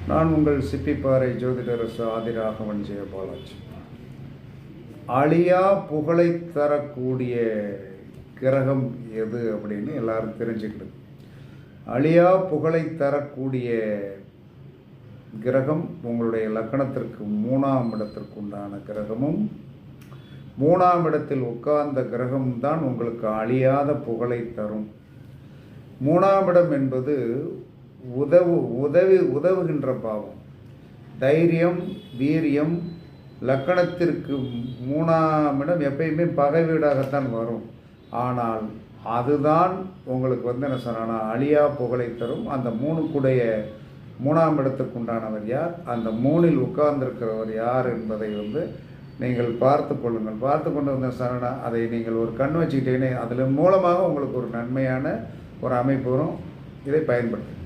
நான் உங்கள் சிப்பிப்பாறை ஜோதிடரசு ஆதிராகவன் ஜெயபாலாஜி. அழியா புகழை தரக்கூடிய கிரகம் எது அப்படின்னு எல்லாரும் தெரிஞ்சுக்கிட்டு, அழியா புகழை தரக்கூடிய கிரகம் உங்களுடைய லக்கணத்திற்கு 3ஆம் இடத்திற்கு உண்டான கிரகமும், 3ஆம் இடத்தில் உட்கார்ந்த கிரகம் தான் உங்களுக்கு அழியாத புகழை தரும். 3ஆம் இடம் என்பது உதவுகின்ற பாவம். தைரியம், வீரியம். லக்கணத்திற்கு 3ஆம் இடம் எப்பயுமே பகை வீடாகத்தான் வரும். ஆனால் அதுதான் உங்களுக்கு என்ன சொன்னா அழியா புகழை தரும். அந்த 3ஆம் இடத்துக்கு உண்டானவர் யார், அந்த 3இல் உட்கார்ந்திருக்கிறவர் யார் என்பதை நீங்கள் பார்த்து கொள்ளுங்கள். பார்த்து கொண்டு வந்த சரணா அதை நீங்கள் ஒரு கண் வச்சுக்கிட்டீங்கன்னா அதில் மூலமாக உங்களுக்கு ஒரு நன்மையான ஒரு அமைப்பு வரும். இதை பயன்படுத்தும்.